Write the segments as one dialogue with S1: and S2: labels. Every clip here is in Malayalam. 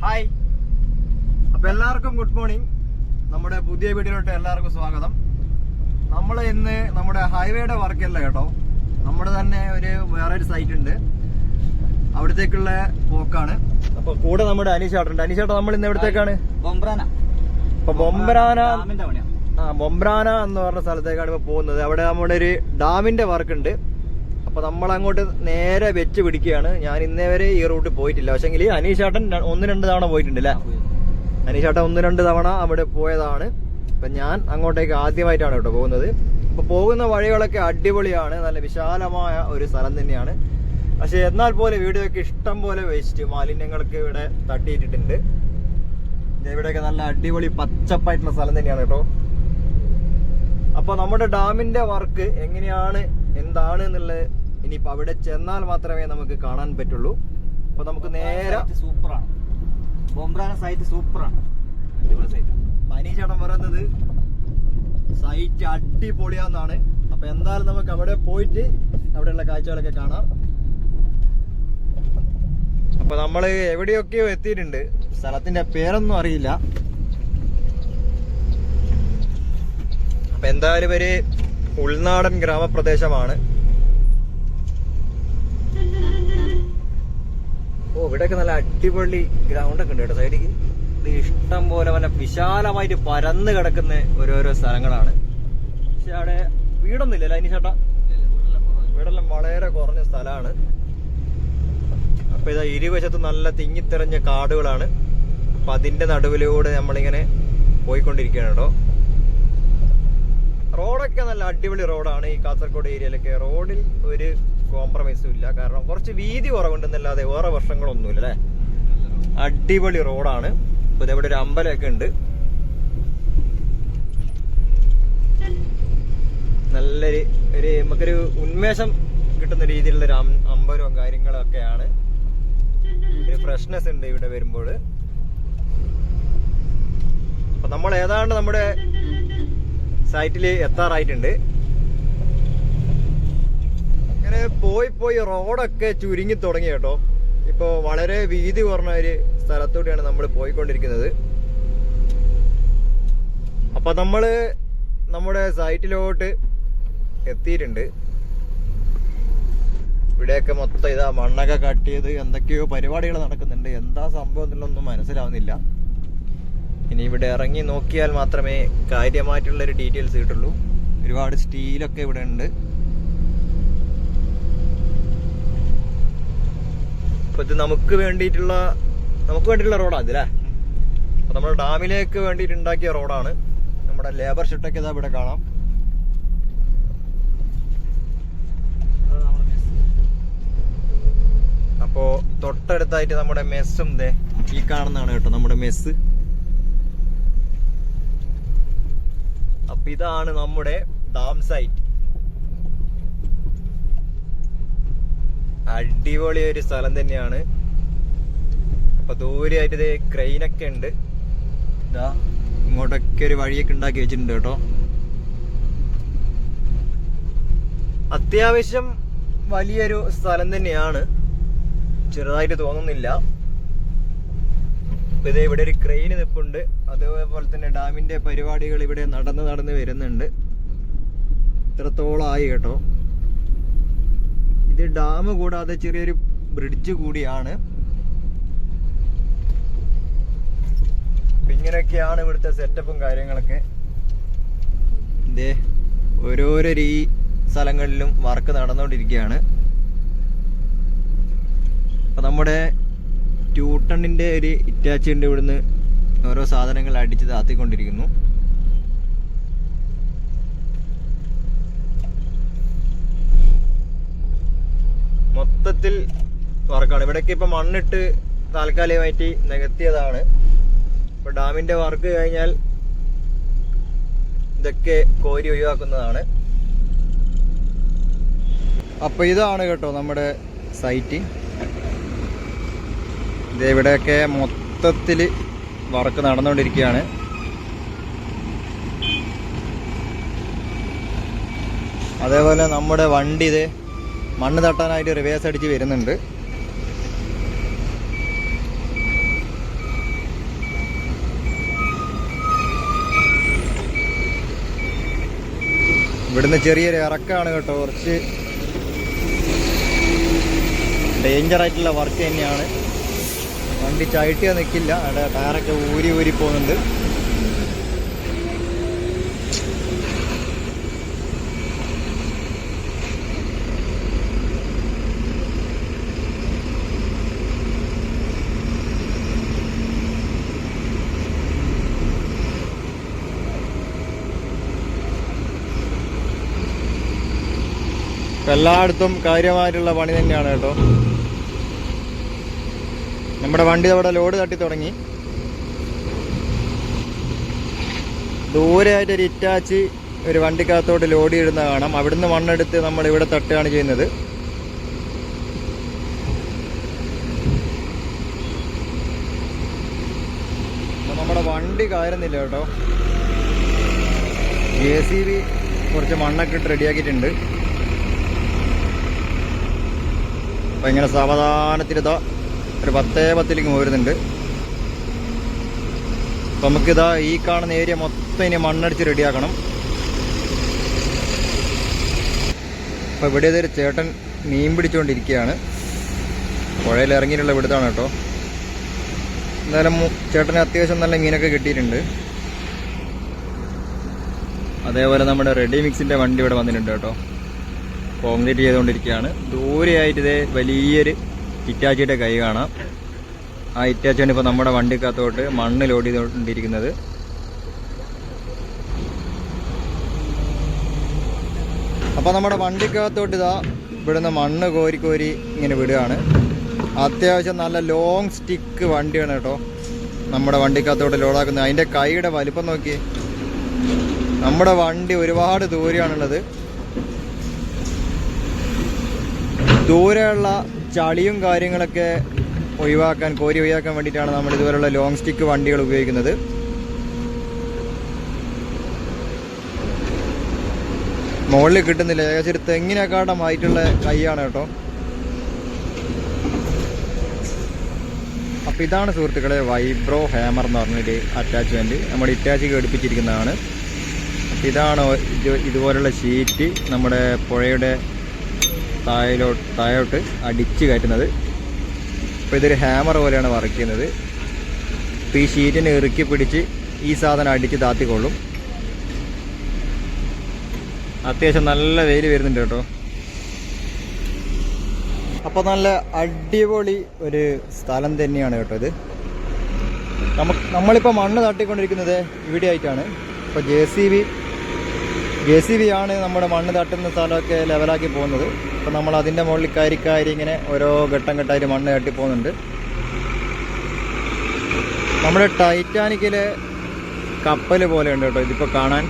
S1: ഹായ്, അപ്പോൾ എല്ലാവർക്കും ഗുഡ് മോർണിംഗ്. നമ്മുടെ പുതിയ വീഡിയോയിലോട്ട് എല്ലാവർക്കും സ്വാഗതം. നമ്മൾ ഇന്ന് നമ്മുടെ ഹൈവേയുടെ വർക്കല്ല കേട്ടോ, നമ്മുടെ തന്നെ വേറൊരു സൈറ്റ് ഉണ്ട്, അവിടത്തേക്കുള്ള പോക്കാണ്. അപ്പൊ കൂടെ നമ്മുടെ അനീഷേട്ടുണ്ട്. അനീഷേട്ട, നമ്മൾ ഇന്ന് എവിടത്തേക്കാണ്? ബൊംബ്രാന എന്ന് പറഞ്ഞ സ്ഥലത്തേക്കാണ് ഇപ്പൊ പോകുന്നത്. അവിടെ നമ്മുടെ ഒരു ഡാമിന്റെ വർക്ക് ഉണ്ട്. അപ്പൊ നമ്മൾ അങ്ങോട്ട് നേരെ വെച്ച് പിടിക്കുകയാണ്. ഞാൻ ഇന്നേ വരെ ഈ റൂട്ടിൽ പോയിട്ടില്ല, പക്ഷെങ്കിൽ അനീഷേട്ടൻ 1-2 തവണ പോയിട്ടുണ്ട് അല്ലേ? അനീഷേട്ടൻ 1-2 തവണ അവിടെ പോയതാണ്. അപ്പൊ ഞാൻ അങ്ങോട്ടേക്ക് ആദ്യമായിട്ടാണ് കേട്ടോ പോകുന്നത്. അപ്പൊ പോകുന്ന വഴികളൊക്കെ അടിപൊളിയാണ്, നല്ല വിശാലമായ ഒരു സ്ഥലം തന്നെയാണ്. പക്ഷെ എന്നാൽ പോലെ വീഡിയോക്ക് ഇഷ്ടം പോലെ വേസ്റ്റ് മാലിന്യങ്ങളൊക്കെ ഇവിടെ തട്ടിയിട്ടിട്ടുണ്ട്. ഇവിടെയൊക്കെ നല്ല അടിപൊളി പച്ചപ്പായിട്ടുള്ള സ്ഥലം തന്നെയാണ് കേട്ടോ. അപ്പൊ നമ്മുടെ ഡാമിന്റെ വർക്ക് എങ്ങനെയാണ്, എന്താണ് എന്നുള്ളത് ഇനിയിപ്പോ അവിടെ ചെന്നാൽ മാത്രമേ നമുക്ക് കാണാൻ പറ്റുള്ളൂ. അപ്പൊ നമുക്ക് നേരെ
S2: സൂപ്പറാണ്, ബൊംബ്രാന സൈറ്റ് സൂപ്പറാണ്, അടിപൊളി സൈറ്റ്.
S1: അനീഷേട്ടൻ പറയുന്നത് സൈറ്റ് അടിപൊളിയാന്നാണ്. അപ്പൊ എന്തായാലും നമുക്ക് അവിടെ പോയിട്ട് അവിടെയുള്ള കാഴ്ചകളൊക്കെ കാണാം. അപ്പൊ നമ്മള് എവിടെയൊക്കെയോ എത്തിയിട്ടുണ്ട്, സ്ഥലത്തിന്റെ പേരൊന്നും അറിയില്ല. അപ്പൊ എന്തായാലും ഒരു ഉൾനാടൻ ഗ്രാമപ്രദേശമാണ്. ഓ, ഇവിടെയൊക്കെ നല്ല അടിപൊളി ഗ്രൗണ്ട് ഒക്കെ ഉണ്ട് കേട്ടോ സൈഡിക്ക്. ഇത് ഇഷ്ടം പോലെ നല്ല വിശാലമായിട്ട് പരന്ന് കിടക്കുന്ന ഓരോരോ സ്ഥലങ്ങളാണ്. പക്ഷെ അവിടെ വീടൊന്നും ഇല്ലല്ലോ അനീഷേട്ടാ? വീടെല്ലാം വളരെ കുറഞ്ഞ സ്ഥലമാണ്. അപ്പൊ ഇതാ ഇരുവശത്ത് നല്ല തിങ്ങിത്തെറിഞ്ഞ കാടുകളാണ്. അപ്പൊ അതിന്റെ നടുവിലൂടെ നമ്മളിങ്ങനെ പോയിക്കൊണ്ടിരിക്കുകയാണ് കേട്ടോ. റോഡൊക്കെ നല്ല അടിപൊളി റോഡാണ്. ഈ കാസർഗോഡ് ഏരിയയിലൊക്കെ റോഡിൽ ഒരു കോംപ്രമൈസും ഇല്ല, കാരണം കുറച്ച് വീതി കുറവുണ്ടെന്നല്ലാതെ വേറെ വർഷങ്ങളൊന്നുമില്ല അല്ലേ. അടിപൊളി റോഡാണ്. അപ്പൊ ഇതെവിടെ ഒരു അമ്പലമൊക്കെ ഉണ്ട്, നല്ലൊരു നമുക്കൊരു ഉന്മേഷം കിട്ടുന്ന രീതിയിലുള്ള ഒരു അമ്പലവും കാര്യങ്ങളൊക്കെയാണ്. ഒരു ഫ്രഷ്നെസ് ഉണ്ട് ഇവിടെ വരുമ്പോൾ. അപ്പൊ നമ്മൾ ഏതാണ്ട് നമ്മുടെ സൈറ്റിൽ എത്താറായിട്ടുണ്ട്. ഇങ്ങനെ പോയി റോഡൊക്കെ ചുരുങ്ങി തുടങ്ങി കേട്ടോ. ഇപ്പൊ വളരെ വീതി കുറഞ്ഞ ഒരു സ്ഥലത്തൂടെയാണ് നമ്മൾ പോയിക്കൊണ്ടിരിക്കുന്നത്. അപ്പൊ നമ്മള് നമ്മുടെ സൈറ്റിലോട്ട് എത്തിയിട്ടുണ്ട്. ഇവിടെയൊക്കെ മൊത്തം ഇതാ മണ്ണൊക്കെ കട്ടിയത്, എന്തൊക്കെയോ പരിപാടികൾ നടക്കുന്നുണ്ട്. എന്താ സംഭവം എന്നുള്ളതൊന്നും മനസ്സിലാവുന്നില്ല. ഇനി ഇവിടെ ഇറങ്ങി നോക്കിയാൽ മാത്രമേ കാര്യമായിട്ടുള്ളൊരു ഡീറ്റെയിൽസ് കിട്ടുള്ളൂ. ഒരുപാട് സ്റ്റീലൊക്കെ ഇവിടെ ഉണ്ട്. അപ്പൊ ഇത് നമുക്ക് വേണ്ടിയിട്ടുള്ള റോഡാണ് ഇതല്ലേ. അപ്പൊ നമ്മുടെ ഡാമിലേക്ക് വേണ്ടിയിട്ട് ഉണ്ടാക്കിയ റോഡാണ്. നമ്മുടെ ലേബർ ഷെഡൊക്കെ ഇതാ ഇവിടെ കാണാം. അപ്പോ തൊട്ടടുത്തായിട്ട് നമ്മുടെ മെസ്സും ഈ കാണുന്നതാണ് കേട്ടോ നമ്മുടെ മെസ്സ്. അപ്പൊ ഇതാണ് നമ്മുടെ ഡാം സൈറ്റ്. അടിപൊളി ഒരു സ്ഥലം തന്നെയാണ്. അപ്പൊ ദൂരെയായിട്ട് ഇത് ക്രെയിനൊക്കെ ഉണ്ട്. ഇതാ ഇങ്ങോട്ടൊക്കെ ഒരു വഴിയൊക്കെ ഉണ്ടാക്കി വെച്ചിട്ടുണ്ട് കേട്ടോ. അത്യാവശ്യം വലിയൊരു സ്ഥലം തന്നെയാണ്, ചെറുതായിട്ട് തോന്നുന്നില്ല. ഇത് ഇവിടെ ഒരു ക്രെയിൻ നിൽപ്പുണ്ട്. അതേപോലെ തന്നെ ഡാമിന്റെ പരിപാടികൾ ഇവിടെ നടന്ന് വരുന്നുണ്ട്. ഇത്രത്തോളമായി കേട്ടോ. ഇത് ഡാം കൂടാതെ ചെറിയൊരു ബ്രിഡ്ജ് കൂടിയാണ്. ഇങ്ങനെയൊക്കെയാണ് ഇവിടുത്തെ സെറ്റപ്പും കാര്യങ്ങളൊക്കെ. ഓരോരോ ഈ സ്ഥലങ്ങളിലും വർക്ക് നടന്നുകൊണ്ടിരിക്കുകയാണ്. അപ്പൊ നമ്മുടെ 2 ടണ്ണിന്റെ ഒരു ഇറ്റാച്ചി ഉണ്ട്. ഇവിടുന്ന് ഓരോ സാധനങ്ങൾ അടിച്ച് താത്തിക്കൊണ്ടിരിക്കുന്നു. മൊത്തത്തിൽ വർക്കാണ്. ഇവിടേക്ക് ഇപ്പൊ മണ്ണിട്ട് താൽക്കാലികമായിട്ട് നികത്തിയതാണ്. ഇപ്പൊ ഡാമിന്റെ വർക്ക് കഴിഞ്ഞാൽ ഇതൊക്കെ കോരി ഒഴിവാക്കുന്നതാണ്. അപ്പൊ ഇതാണ് കേട്ടോ നമ്മുടെ സൈറ്റ്. ഇവിടെയൊക്കെ മൊത്തത്തിൽ വർക്ക് നടന്നുകൊണ്ടിരിക്കുകയാണ്. അതേപോലെ നമ്മുടെ വണ്ടി മണ്ണ് തട്ടാനായിട്ട് റിവേഴ്സ് അടിച്ച് വരുന്നുണ്ട്. ഇവിടുന്ന് ചെറിയൊരു ഇറക്കമാണ് കേട്ടോ, കുറച്ച് ഡേഞ്ചർ ആയിട്ടുള്ള വർക്ക് തന്നെയാണ്. വണ്ടി ചവിട്ടിയാ നിൽക്കില്ല, അവിടെ ടയറൊക്കെ ഊരി ഊരി പോകുന്നുണ്ട്. എല്ലായിടത്തും കാര്യമായിട്ടുള്ള പണി തന്നെയാണ് കേട്ടോ. നമ്മുടെ വണ്ടി അവിടെ ലോഡ് തട്ടി തുടങ്ങി. ദൂരെയായിട്ട് ഒരു ഇറ്റാച്ച് ഒരു വണ്ടിക്കകത്തോട്ട് ലോഡ് ഇടുന്ന കാണാം. അവിടുന്ന് മണ്ണെടുത്ത് നമ്മൾ ഇവിടെ തട്ടുകയാണ് ചെയ്യുന്നത്. നമ്മുടെ വണ്ടി കയറുന്നില്ല കേട്ടോ. JCB കുറച്ച് മണ്ണൊക്കെ ഇട്ട് റെഡിയാക്കിയിട്ടുണ്ട്. അപ്പം ഇങ്ങനെ സാവധാനത്തിലിതാ ഒരു 10-10 പോരുന്നുണ്ട്. അപ്പം നമുക്കിതാ ഈ കാണുന്ന ഏരിയ മൊത്തം ഇനി മണ്ണടിച്ച് റെഡിയാക്കണം. അപ്പം ഇവിടെ ഇതൊരു ചേട്ടൻ മീൻ പിടിച്ചുകൊണ്ടിരിക്കുകയാണ്. പുഴയിൽ ഇറങ്ങിയിട്ടുള്ള ഇവിടുത്താണ് കേട്ടോ. എന്തായാലും ചേട്ടന് അത്യാവശ്യം നല്ല മീനൊക്കെ കിട്ടിയിട്ടുണ്ട്. അതേപോലെ നമ്മുടെ റെഡി മിക്സിൻ്റെ വണ്ടി ഇവിടെ വന്നിട്ടുണ്ട് കേട്ടോ. കോൺക്രീറ്റ് ചെയ്തുകൊണ്ടിരിക്കുകയാണ്. ദൂരെയായിട്ട് ഇതേ വലിയൊരു ഇറ്റാച്ചിയുടെ കൈ കാണാം. ആ ഇറ്റാച്ചിയാണ് ഇപ്പോൾ നമ്മുടെ വണ്ടിക്കകത്തോട്ട് മണ്ണ് ലോഡ് ചെയ്തുകൊണ്ടിരിക്കുന്നത്. അപ്പോൾ നമ്മുടെ വണ്ടിക്കകത്തോട്ട് ഇതാ ഇവിടുന്ന് മണ്ണ് കോരി കോരി ഇങ്ങനെ വിടുകയാണ്. അത്യാവശ്യം നല്ല ലോങ് സ്റ്റിക്ക് വണ്ടിയാണ് കേട്ടോ നമ്മുടെ വണ്ടിക്കകത്തോട്ട് ലോഡാക്കുന്നത്. അതിൻ്റെ കൈയുടെ വലിപ്പം നോക്കി. നമ്മുടെ വണ്ടി ഒരുപാട് ദൂരെയാണുള്ളത്. ദൂരെയുള്ള ചളിയും കാര്യങ്ങളൊക്കെ കോരി ഒഴിവാക്കാൻ വേണ്ടിയിട്ടാണ് നമ്മൾ ഇതുപോലുള്ള ലോങ് സ്റ്റിക്ക് വണ്ടികൾ ഉപയോഗിക്കുന്നത്. മുകളിൽ കിട്ടുന്നില്ല. ഏകദേശം ഒരു തെങ്ങിനെക്കാട്ടമായിട്ടുള്ള കൈയാണ് കേട്ടോ. അപ്പം ഇതാണ് സുഹൃത്തുക്കളെ വൈബ്രോ ഹാമർ എന്ന് പറഞ്ഞൊരു അറ്റാച്ച്മെൻറ്റ് നമ്മുടെ ഇറ്റാച്ച് ഘടിപ്പിച്ചിരിക്കുന്നതാണ്. അപ്പം ഇതാണ് ഇതുപോലുള്ള ഷീറ്റ് നമ്മുടെ പുഴയുടെ താഴോട്ട് അടിച്ച് കയറ്റുന്നത്. അപ്പോൾ ഇതൊരു ഹാമർ പോലെയാണ് വർക്ക് ചെയ്യുന്നത്. അപ്പോൾ ഈ ഷീറ്റിനെ ഇറുക്കി പിടിച്ച് ഈ സാധനം അടിച്ച് താത്തിക്കൊള്ളും. അത്യാവശ്യം നല്ല വെയിൽ വരുന്നുണ്ട് കേട്ടോ. അപ്പോൾ നല്ല അടിപൊളി ഒരു സ്ഥലം തന്നെയാണ് കേട്ടോ ഇത്. നമ്മളിപ്പോൾ മണ്ണ് തട്ടിക്കൊണ്ടിരിക്കുന്നത് ഇവിടെ ആയിട്ടാണ്. ഇപ്പോൾ JCB ആണ് നമ്മുടെ മണ്ണ് തട്ടുന്ന സ്ഥലമൊക്കെ ലെവലാക്കി പോകുന്നത്. അപ്പോൾ നമ്മൾ അതിൻ്റെ മുകളിൽ കയറി ഇങ്ങനെ ഓരോ ഘട്ടം ഘട്ടമായിട്ട് മണ്ണ് തട്ടി പോകുന്നുണ്ട്. നമ്മുടെ ടൈറ്റാനിക്കിലെ കപ്പൽ പോലെ ഉണ്ട് കേട്ടോ ഇതിപ്പോൾ കാണാൻ.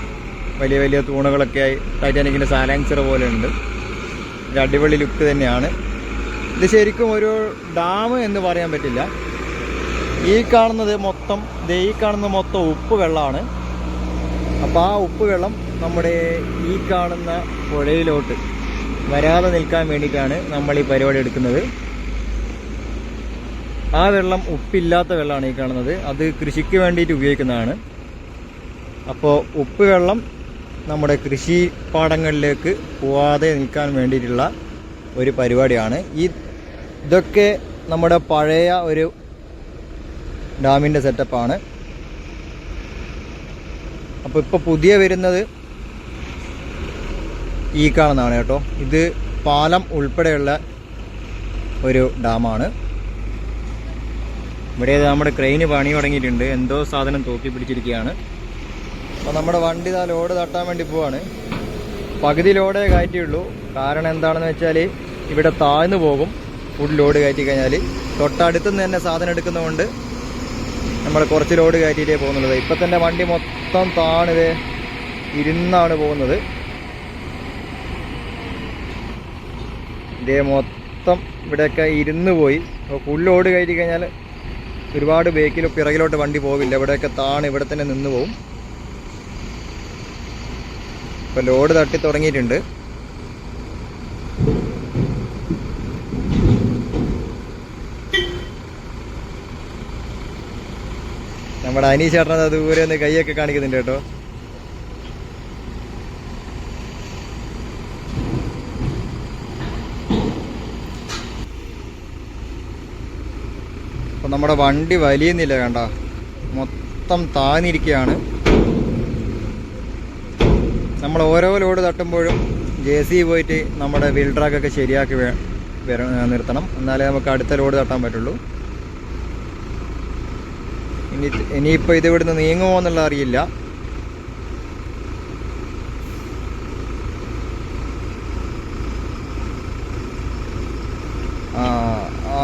S1: വലിയ വലിയ തൂണുകളൊക്കെ ആയി ടൈറ്റാനിക്കിൻ്റെ സാലൻസർ പോലെ ഉണ്ട്. ഒരു അടിപൊളി ലുക്ക് തന്നെയാണ്. ഇത് ശരിക്കും ഒരു ഡാം എന്ന് പറയാൻ പറ്റില്ല. ഈ കാണുന്നത് മൊത്തം ഉപ്പ് വെള്ളമാണ്. അപ്പോൾ ആ ഉപ്പ് വെള്ളം നമ്മുടെ ഈ കാണുന്ന പുഴയിലോട്ട് വരാതെ നിൽക്കാൻ വേണ്ടിയിട്ടാണ് നമ്മൾ ഈ പരിപാടി എടുക്കുന്നത്. ആ വെള്ളം ഉപ്പില്ലാത്ത വെള്ളമാണ് ഈ കാണുന്നത്. അത് കൃഷിക്ക് വേണ്ടിയിട്ട് ഉപയോഗിക്കുന്നതാണ്. അപ്പോൾ ഉപ്പ് വെള്ളം നമ്മുടെ കൃഷി പാടങ്ങളിലേക്ക് പോവാതെ നിൽക്കാൻ വേണ്ടിയിട്ടുള്ള ഒരു പരിപാടിയാണ്. ഇതൊക്കെ നമ്മുടെ പഴയ ഒരു ഡാമിൻ്റെ സെറ്റപ്പാണ്. അപ്പോൾ ഇപ്പോൾ പുതിയ വരുന്നത് ഈ കാണുന്നതാണ് കേട്ടോ. ഇത് പാലം ഉൾപ്പെടെയുള്ള ഒരു ഡാമാണ്. ഇവിടെ നമ്മുടെ ക്രെയിന് പണി തുടങ്ങിയിട്ടുണ്ട്. എന്തോ സാധനം തൂക്കി പിടിച്ചിരിക്കുകയാണ്. അപ്പോൾ നമ്മുടെ വണ്ടി ഇതാ ലോഡ് തട്ടാൻ വേണ്ടി പോവാണ്. പകുതി ലോഡേ കയറ്റിയുള്ളൂ. കാരണം എന്താണെന്ന് വെച്ചാൽ ഇവിടെ താഴ്ന്നു പോകും ഫുൾ ലോഡ് കയറ്റി കഴിഞ്ഞാൽ. തൊട്ടടുത്തുനിന്ന് തന്നെ സാധനം എടുക്കുന്നതുകൊണ്ട് നമ്മൾ കുറച്ച് ലോഡ് കയറ്റിയിട്ടേ പോകുന്നുള്ളത്. ഇപ്പം തന്നെ വണ്ടി മൊത്തം താണിത് ഇരുന്നാണ് പോകുന്നത്. ഇതേ മൊത്തം ഇവിടെയൊക്കെ ഇരുന്ന് പോയി. അപ്പോൾ ഫുൾ ലോഡ് കയറ്റി കഴിഞ്ഞാൽ ഒരുപാട് പിറകിലോട്ട് വണ്ടി പോവില്ല. ഇവിടെയൊക്കെ താണ് ഇവിടെ തന്നെ നിന്ന് പോവും. ഇപ്പോൾ ലോഡ് തട്ടി തുടങ്ങിയിട്ടുണ്ട്. നമ്മുടെ അനീഷ് ചേട്ടൻ ദൂരെ ഒന്ന് കൈയൊക്കെ കാണിക്കുന്നുണ്ട് കേട്ടോ. അപ്പം നമ്മുടെ വണ്ടി വലിയുന്നില്ല, കണ്ട മൊത്തം താന്നിരിക്കുകയാണ്. നമ്മൾ ഓരോ ലോഡ് തട്ടുമ്പോഴും JCB പോയിട്ട് നമ്മുടെ വീൽ ട്രാക്കൊക്കെ ശരിയാക്കി നിർത്തണം, എന്നാലേ നമുക്ക് അടുത്ത ലോഡ് തട്ടാൻ പറ്റുള്ളൂ. ഇനിയിപ്പോൾ ഇത് ഇവിടുന്ന് നീങ്ങുമോ എന്നുള്ള അറിയില്ല.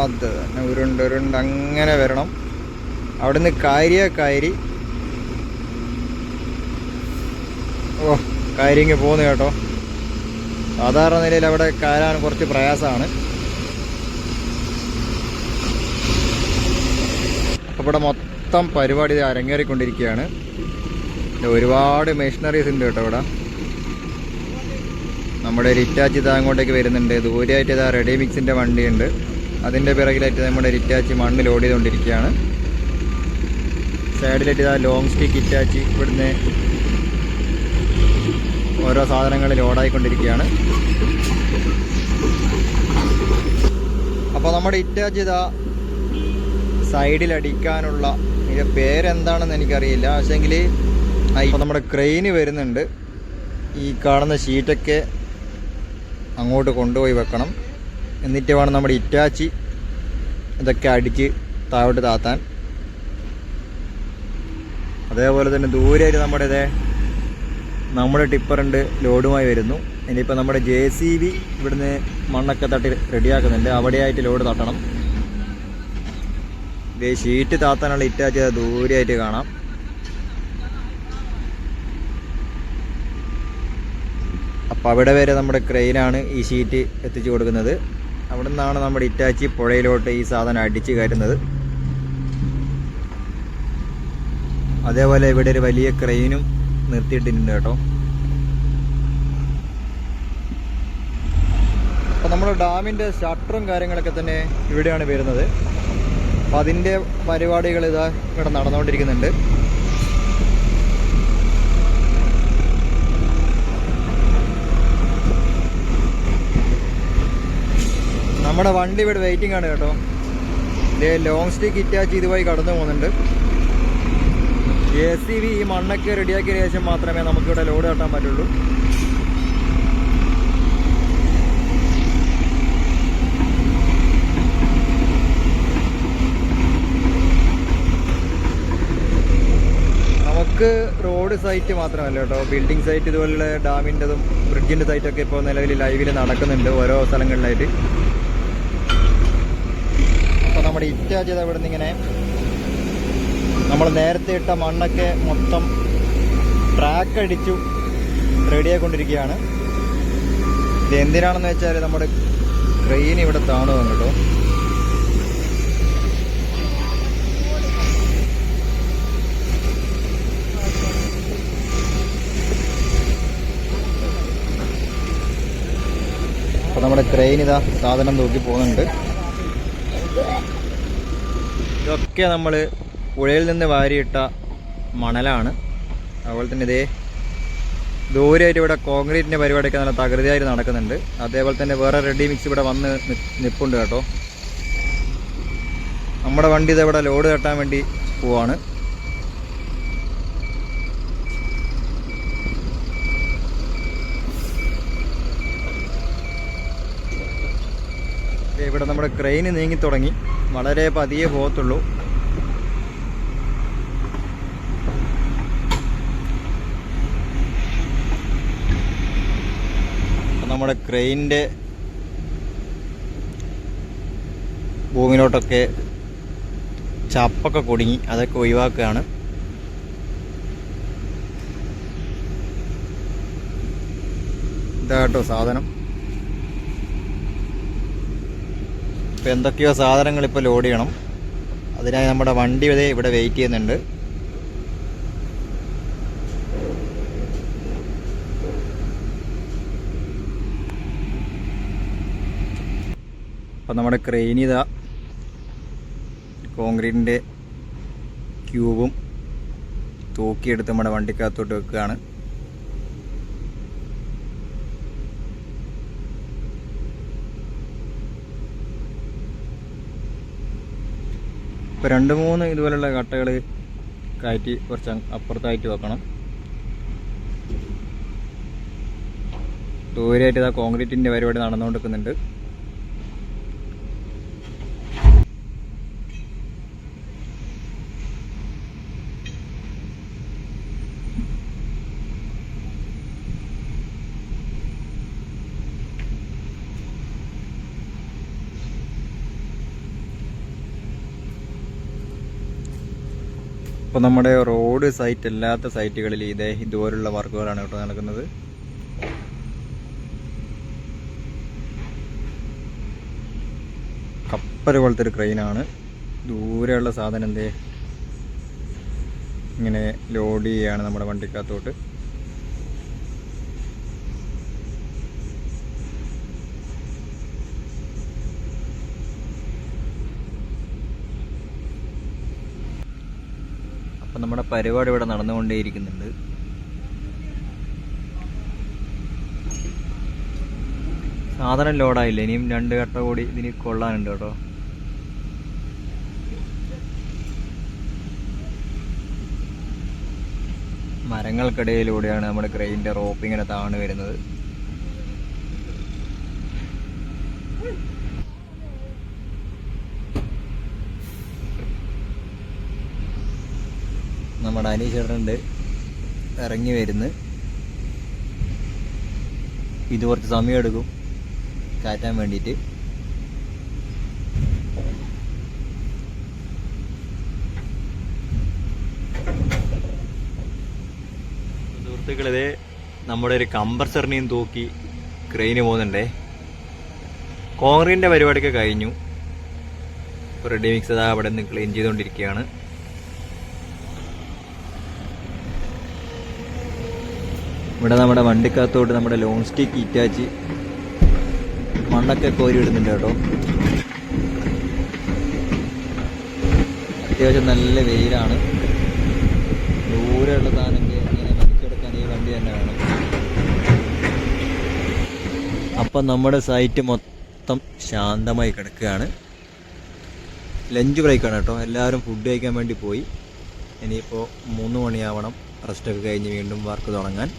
S1: അത് തന്നെ ഉരുണ്ട് അങ്ങനെ വരണം. അവിടുന്ന് കയറി കയറിങ്ങ് പോകുന്നു കേട്ടോ. സാധാരണ നിലയിൽ അവിടെ കയറാൻ കുറച്ച് പ്രയാസമാണ്. അപ്പോൾ ഇവിടെ മൊത്തം പരിപാടി അരങ്ങേറിക്കൊണ്ടിരിക്കുകയാണ്. ഒരുപാട് മെഷീനറീസ് ഉണ്ട് കേട്ടോ ഇവിടെ. നമ്മുടെ രിറ്റാച്ചി ഇതാ അങ്ങോട്ടേക്ക് വരുന്നുണ്ട്. ദൂരെയായിട്ട് ഇതാ റെഡി മിക്സിൻ്റെ വണ്ടിയുണ്ട്. അതിൻ്റെ പിറകിലായിട്ട് നമ്മുടെ രിറ്റാച്ചി മണ്ണ് ലോഡ് ചെയ്തുകൊണ്ടിരിക്കുകയാണ്. സൈഡിലായിട്ട് ഇതാ ലോങ് സ്റ്റിക്ക് ഹിറ്റാച്ചി ഇവിടുന്ന് ഓരോ സാധനങ്ങൾ ലോഡായിക്കൊണ്ടിരിക്കുകയാണ്. അപ്പോൾ നമ്മുടെ ഹിറ്റാച്ചി ഇതാ സൈഡിലടിക്കാനുള്ള ഇതിൻ്റെ പേരെന്താണെന്ന് എനിക്കറിയില്ല. പക്ഷേങ്കിൽ ഇപ്പോൾ നമ്മുടെ ക്രെയിന് വരുന്നുണ്ട്. ഈ കാണുന്ന ഷീറ്റൊക്കെ അങ്ങോട്ട് കൊണ്ടുപോയി വെക്കണം. എന്നിട്ട് വേണം നമ്മുടെ ഹിറ്റാച്ചി ഇതൊക്കെ അടിച്ച് താഴോട്ട് താത്താൻ. അതേപോലെ തന്നെ ദൂരെയായിട്ട് നമ്മുടെ ടിപ്പറുണ്ട് ലോഡുമായി വരുന്നു. ഇനിയിപ്പോൾ നമ്മുടെ JCB ഇവിടുന്ന് മണ്ണൊക്കെ തട്ടി റെഡിയാക്കുന്നുണ്ട്. അവിടെയായിട്ട് ലോഡ് തട്ടണം. ഇത് ഷീറ്റ് താത്താനുള്ള ഹിറ്റാച്ചി ദൂരെയായിട്ട് കാണാം. അപ്പോൾ അവിടെ വരെ നമ്മുടെ ക്രെയിനാണ് ഈ ഷീറ്റ് എത്തിച്ചു കൊടുക്കുന്നത്. അവിടെ നിന്നാണ് നമ്മുടെ ഹിറ്റാച്ചി പുഴയിലോട്ട് ഈ സാധനം അടിച്ച് കയറ്റുന്നത്. അതേപോലെ ഇവിടെ ഒരു വലിയ ക്രെയിനും നിർത്തിയിട്ടിട്ടുണ്ട് കേട്ടോ. അപ്പോൾ നമ്മുടെ ഡാമിൻ്റെ ഷട്ടറും കാര്യങ്ങളൊക്കെ തന്നെ ഇവിടെയാണ് വരുന്നത്. അപ്പം അതിൻ്റെ പരിപാടികൾ ഇതാ ഇവിടെ നടന്നുകൊണ്ടിരിക്കുന്നുണ്ട്. നമ്മുടെ വണ്ടി ഇവിടെ വെയിറ്റിംഗ് ആണ് കേട്ടോ. ഇത് ലോങ് സ്റ്റിക്ക് ഹിറ്റാച്ചി ഇതുവഴി കടന്നു പോകുന്നുണ്ട്. JCB ഈ മണ്ണൊക്കെ റെഡിയാക്കിയ ശേഷം മാത്രമേ നമുക്കിവിടെ ലോഡ് തട്ടാൻ പറ്റുള്ളൂ. നമുക്ക് റോഡ് സൈറ്റ് മാത്രമല്ല കേട്ടോ, ബിൽഡിംഗ് സൈറ്റ് ഇതുപോലുള്ള ഡാമിൻ്റെതും ബ്രിഡ്ജിൻ്റെ സൈറ്റൊക്കെ ഇപ്പോൾ നിലവിൽ ലൈവിൽ നടക്കുന്നുണ്ട് ഓരോ സ്ഥലങ്ങളിലായിട്ട്. അപ്പോൾ നമ്മുടെ ഹിറ്റാച്ചി ഇവിടെ നിന്ന് ഇങ്ങനെ നമ്മൾ നേരത്തെ ഇട്ട മണ്ണൊക്കെ മൊത്തം ട്രാക്ക് അടിച്ചു റെഡിയായിക്കൊണ്ടിരിക്കുകയാണ്. ഇത് എന്തിനാണെന്ന് വെച്ചാൽ നമ്മുടെ ക്രെയിൻ ഇവിടെ താണു വന്നു കേട്ടോ. അപ്പോൾ നമ്മുടെ ക്രെയിൻ ഇതാ സാധനം തൂക്കി പോകുന്നുണ്ട്. ഇതൊക്കെ നമ്മൾ പുഴയിൽ നിന്ന് വാരിയിട്ട മണലാണ്. അതുപോലെ തന്നെ ഇതേ ദൂരെയായിട്ട് ഇവിടെ കോൺക്രീറ്റിൻ്റെ പരിപാടിയൊക്കെ നല്ല തകൃതിയായിട്ട് നടക്കുന്നുണ്ട്. അതേപോലെ തന്നെ വേറെ റെഡി മിക്സ് ഇവിടെ വന്ന് നിൽപ്പുണ്ട് കേട്ടോ. നമ്മുടെ വണ്ടി ഇതെവിടെ ലോഡ് തട്ടാൻ വേണ്ടി പോവാണ്. ഇവിടെ നമ്മുടെ ക്രെയിൻ നീങ്ങി തുടങ്ങി. വളരെ പതിയെ പോകത്തുള്ളൂ. നമ്മുടെ ക്രെയിനിൻ്റെ ഭൂമിയിലോട്ടൊക്കെ ചപ്പൊക്കെ കുടുങ്ങി, അതൊക്കെ ഒഴിവാക്കുകയാണ്. ഇതാട്ടോ സാധനം. ഇപ്പം എന്തൊക്കെയോ സാധനങ്ങൾ ഇപ്പോൾ ലോഡ് ചെയ്യണം. അതിനായി നമ്മുടെ വണ്ടി ഇവിടെ വെയിറ്റ് ചെയ്യുന്നുണ്ട്. അപ്പം നമ്മുടെ ക്രെയിനിത കോൺക്രീറ്റിൻ്റെ ക്യൂബും തൂക്കിയെടുത്ത് നമ്മുടെ വണ്ടിക്കകത്തോട്ട് വെക്കുകയാണ്. ഇപ്പോൾ 2-3 ഇതുപോലുള്ള കട്ടകൾ കയറ്റി കുറച്ച് അപ്പുറത്തായിട്ട് വെക്കണം. ദൂരെയായിട്ട് ഇതാ കോൺക്രീറ്റിൻ്റെ പരിപാടി നടന്നുകൊണ്ടിരിക്കുന്നുണ്ട്. ഇപ്പോൾ നമ്മുടെ റോഡ് സൈറ്റ് അല്ലാത്ത സൈറ്റുകളിൽ ഇതുപോലുള്ള വർക്കുകളാണ് കേട്ടോ നടക്കുന്നത്. കപ്പൽ പോലത്തെ ഒരു ക്രെയിനാണ്. ദൂരെയുള്ള സാധനം ഇങ്ങനെ ലോഡ് ചെയ്യുകയാണ് നമ്മുടെ വണ്ടിക്കകത്തോട്ട്. അപ്പം നമ്മുടെ പരിപാടി ഇവിടെ നടന്നുകൊണ്ടേയിരിക്കുന്നുണ്ട്. സാധനം ലോഡായില്ല, ഇനിയും 2 കട്ട കൂടി ഇതിന് കൊള്ളാനുണ്ട് കേട്ടോ. മരങ്ങൾക്കിടയിലൂടെയാണ് നമ്മുടെ ക്രെയിനിന്റെ റോപ്പ് ഇങ്ങനെ താണു വരുന്നത്. നമ്മുടെ അനീഷേട്ടനുണ്ട് ഇറങ്ങി വരുന്നു. ഇത് കുറച്ച് സമയം എടുക്കും കയറ്റാൻ വേണ്ടിയിട്ട്. സുഹൃത്തുക്കളെ, നമ്മുടെ ഒരു കംപ്രസറിനെയും തൂക്കി ക്രെയിന് പോകുന്നുണ്ടേ. കോൺക്രീറ്റിന്റെ പരിപാടിയൊക്കെ കഴിഞ്ഞു. റെഡി മിക്സ് അവിടെ നിന്ന് ക്ലീൻ ചെയ്തുകൊണ്ടിരിക്കുകയാണ്. ഇവിടെ നമ്മുടെ വണ്ടിക്കകത്തോട്ട് നമ്മുടെ ലോൺ സ്റ്റിക്ക് ഇറ്റാച്ച് മണ്ണൊക്കെ കോരി ഇടുന്നുണ്ട് കേട്ടോ. അത്യാവശ്യം നല്ല വെയിലാണ്. ദൂരെയുള്ള സാധനങ്ങൾ ഇങ്ങനെ വലിച്ചെടുക്കാൻ ഈ വണ്ടി തന്നെ വേണം. അപ്പം നമ്മുടെ സൈറ്റ് മൊത്തം ശാന്തമായി കിടക്കുകയാണ്. ലഞ്ച് ബ്രേക്കാണ് കേട്ടോ. എല്ലാവരും ഫുഡ് കഴിക്കാൻ വേണ്ടി പോയി. ഇനിയിപ്പോൾ 3 മണിയാവണം റെസ്റ്റൊക്കെ കഴിഞ്ഞ് വീണ്ടും വർക്ക് തുടങ്ങാൻ.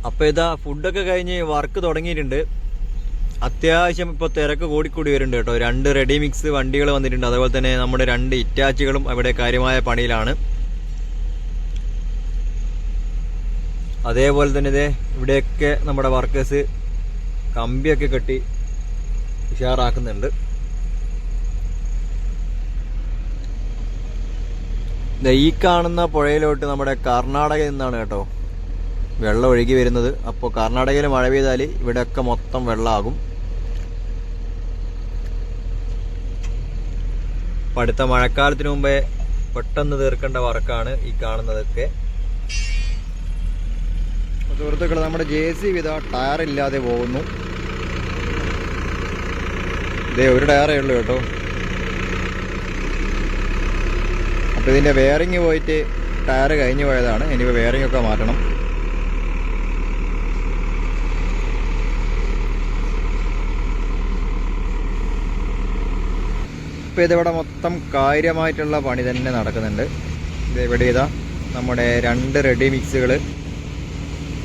S1: അപ്പോൾ ഇതാ ഫുഡൊക്കെ കഴിഞ്ഞ് വർക്ക് തുടങ്ങിയിട്ടുണ്ട്. അത്യാവശ്യം ഇപ്പോൾ തിരക്ക് കൂടിക്കൂടി വരുന്നുണ്ട് കേട്ടോ. 2 റെഡി മിക്സ് വണ്ടികൾ വന്നിട്ടുണ്ട്. അതുപോലെ തന്നെ നമ്മുടെ 2 ഇറ്റാച്ചുകളും അവിടെ കാര്യമായ പണിയിലാണ്. അതേപോലെ തന്നെ ഇവിടെയൊക്കെ നമ്മുടെ വർക്കേഴ്സ് കമ്പിയൊക്കെ കെട്ടി ഉഷാറാക്കുന്നുണ്ട്. ഈ കാണുന്ന പുഴയിലോട്ട് നമ്മുടെ കർണാടകയിൽ നിന്നാണ് കേട്ടോ വെള്ളം ഒഴുകി വരുന്നത്. അപ്പോൾ കർണാടകയിൽ മഴ പെയ്താൽ ഇവിടെയൊക്കെ മൊത്തം വെള്ളമാകും. അപ്പം അടുത്ത മഴക്കാലത്തിന് മുമ്പേ പെട്ടെന്ന് തീർക്കേണ്ട വർക്കാണ് ഈ കാണുന്നതൊക്കെ. സുഹൃത്തുക്കൾ, നമ്മുടെ JCB ഇതാ ടയറില്ലാതെ പോകുന്നു. ഇതേ ഒരു ടയറേ ഉള്ളൂ കേട്ടോ. അപ്പോൾ ഇതിൻ്റെ വെയറിങ് പോയിട്ട് ടയർ കഴിഞ്ഞു പോയതാണ്. ഇനിയിപ്പോൾ വെയറിങ് ഒക്കെ മാറ്റണം. ഇപ്പോൾ ഇതിവിടെ മൊത്തം കാര്യമായിട്ടുള്ള പണി തന്നെ നടക്കുന്നുണ്ട്. ഇവിടെ ഇതാ നമ്മുടെ 2 റെഡി മിക്സുകൾ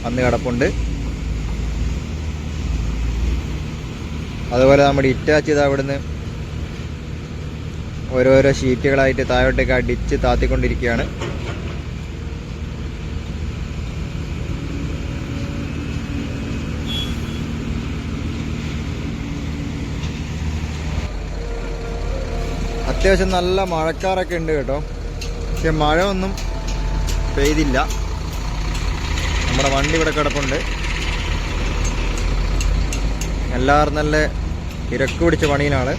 S1: വന്ന് കിടപ്പുണ്ട്. അതുപോലെ നമ്മുടെ ഇറ്റാച്ച് ഇതാ ഇവിടുന്ന് ഓരോരോ ഷീറ്റുകളായിട്ട് താഴോട്ടേക്ക് അടിച്ച് താത്തിക്കൊണ്ടിരിക്കുകയാണ്. അത്യാവശ്യം നല്ല മഴക്കാറൊക്കെ ഉണ്ട് കേട്ടോ. പക്ഷെ മഴ ഒന്നും പെയ്തില്ല. നമ്മുടെ വണ്ടി ഇവിടെ കിടപ്പുണ്ട്. എല്ലാവരും നല്ല തിരക്ക് പിടിച്ച പണിയിലാണ്.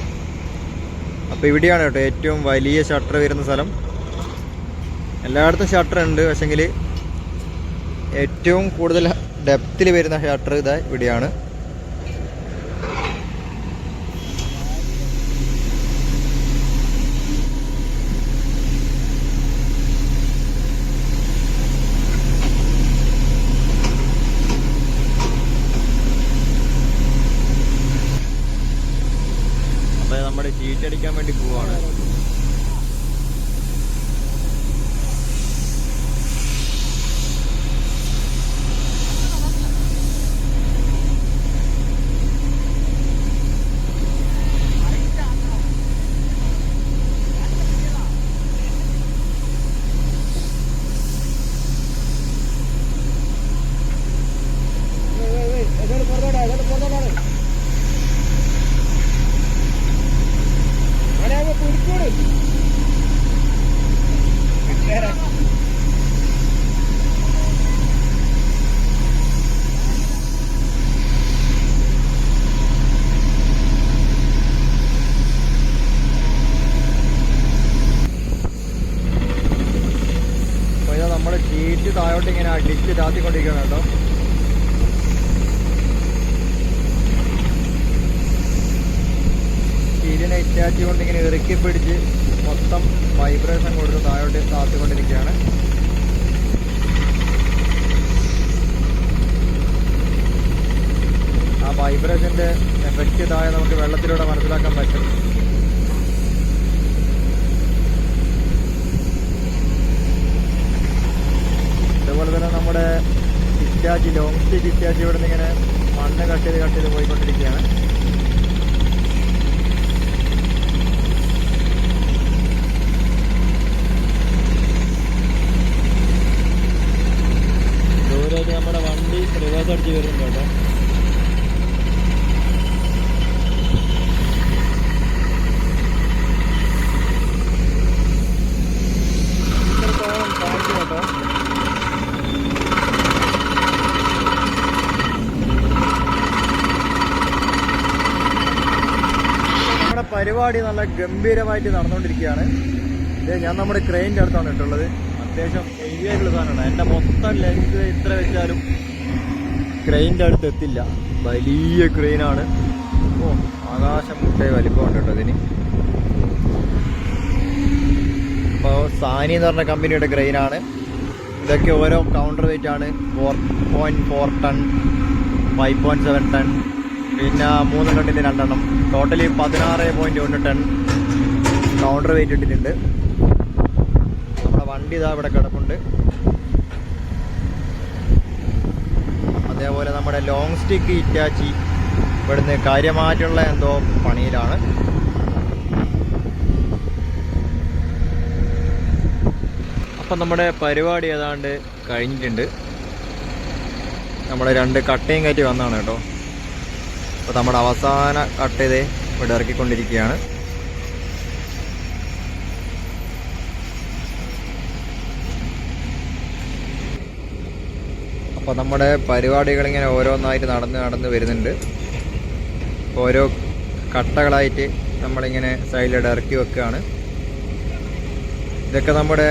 S1: അപ്പോൾ ഇവിടെയാണ് കേട്ടോ ഏറ്റവും വലിയ ഷട്ടർ വരുന്ന സ്ഥലം. എല്ലായിടത്തും ഷട്ടർ ഉണ്ട്, പക്ഷെങ്കിൽ ഏറ്റവും കൂടുതൽ ഡെപ്തിൽ വരുന്ന ഷട്ടർ ഇതാ ഇവിടെയാണ്. നമ്മുടെ ഷീറ്റ് അടിക്കാൻ വേണ്ടി പോവാണ്. നമ്മുടെ ഷീറ്റ് താഴോട്ട് ഇങ്ങനെ അടിച്ച് താത്തിക്കൊണ്ടിരിക്കണം കേട്ടോ. ഷീറ്റിനെ ഇറ്റാച്ചി കൊണ്ട് ഇങ്ങനെ ഇറുക്കി പിടിച്ച് മൊത്തം വൈബ്രേഷൻ കൊടുത്ത് താഴോട്ട് താത്തിക്കൊണ്ടിരിക്കുകയാണ്. ആ വൈബ്രേഷന്റെ എഫക്റ്റ് താഴെ നമുക്ക് വെള്ളത്തിലൂടെ മനസ്സിലാക്കാൻ പറ്റും. അതുപോലെ തന്നെ നമ്മുടെ ഇറ്റാച്ചി ലോങ് സ്റ്റേജ് ഇറ്റാച്ചി ഇവിടെ നിന്ന് ഇങ്ങനെ മണ്ണ് കട്ട് ചെയ്ത് പോയിക്കൊണ്ടിരിക്കുകയാണ്. ദൂരമായിട്ട് നമ്മുടെ വണ്ടി റിവേഴ്സ് അടിച്ച് വരുന്നുണ്ട് കേട്ടോ. ഇത്രത്തോളം താഴ്ച കേട്ടോ. പരിപാടി നല്ല ഗംഭീരമായിട്ട് നടന്നുകൊണ്ടിരിക്കുകയാണ്. ഇത് ഞാൻ നമ്മുടെ ക്രെയിൻ്റെ അടുത്താണ് ഇട്ടുള്ളത്. അത്യാവശ്യം ഹെവി ആയിട്ടുള്ള സാധനമാണ്. എൻ്റെ മൊത്തം ലെങ്ത് ഇത്ര വെച്ചാലും ക്രെയിൻ്റെ അടുത്ത് എത്തില്ല. വലിയ ക്രെയിനാണ്. ഓ, ആകാശം മുട്ടേ വലിപ്പമുണ്ട് കേട്ടോ ഇതിന്. അപ്പോൾ സാനി എന്ന് പറഞ്ഞ കമ്പനിയുടെ ക്രെയിനാണ്. ഇതൊക്കെ ഓരോ കൗണ്ടർ വെയിറ്റ് ആണ്. 4.4 ടൺ, 5.7 ടൺ, പിന്നെ 3 ടണ്ണിൻ്റെ 2 എണ്ണം. ടോട്ടലി 16.1 ടൺ കൗണ്ടർ വെയിറ്റ് ഇട്ടിട്ടുണ്ട്. നമ്മുടെ വണ്ടി ഇതാ ഇവിടെ കിടപ്പുണ്ട്. അതേപോലെ നമ്മുടെ ലോങ് സ്റ്റിക്ക് ഇറ്റാച്ചി ഇവിടുന്ന് കാര്യമായിട്ടുള്ള എന്തോ പണിയിലാണ്. അപ്പം നമ്മുടെ പരിപാടി ഏതാണ്ട് കഴിഞ്ഞിട്ടുണ്ട്. നമ്മുടെ 2 കട്ടയും കയറ്റി വന്നതാണ് കേട്ടോ. അപ്പോൾ നമ്മുടെ അവസാന കട്ട് ചെയ്ത് ഇവിടെ ഇറക്കിക്കൊണ്ടിരിക്കുകയാണ്. അപ്പോൾ നമ്മുടെ പരിപാടികളിങ്ങനെ ഓരോന്നായിട്ട് നടന്ന് വരുന്നുണ്ട്. ഓരോ കട്ടകളായിട്ട് നമ്മളിങ്ങനെ സൈഡിലൂടെ ഇറക്കി വെക്കുകയാണ്. ഇതൊക്കെ നമ്മുടെ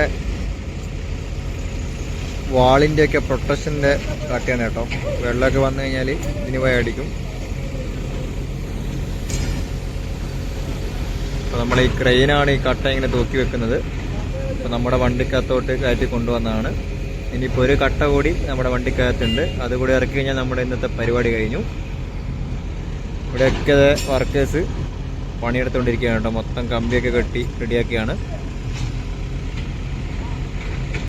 S1: വാളിൻ്റെയൊക്കെ പ്രൊട്ടക്ഷൻ്റെ കട്ടയാണ് കേട്ടോ. വെള്ളമൊക്കെ വന്നു കഴിഞ്ഞാൽ ഇതിന് പോയി അടിക്കും. അപ്പോൾ നമ്മൾ ഈ ക്രെയിനാണ് ഈ കട്ട ഇങ്ങനെ തൂക്കി വെക്കുന്നത്. അപ്പോൾ നമ്മുടെ വണ്ടിക്കകത്തോട്ട് കയറ്റി കൊണ്ടുവന്നതാണ്. ഇനിയിപ്പോൾ ഒരു കട്ട കൂടി നമ്മുടെ വണ്ടിക്കകത്തുണ്ട്. അതുകൂടി ഇറക്കി കഴിഞ്ഞാൽ നമ്മുടെ ഇന്നത്തെ പരിപാടി കഴിഞ്ഞു. ഇവിടെയൊക്കെ വർക്കേഴ്സ് പണിയെടുത്തുകൊണ്ടിരിക്കുകയാണ് കേട്ടോ. മൊത്തം കമ്പിയൊക്കെ കെട്ടി റെഡിയാക്കിയാണ്.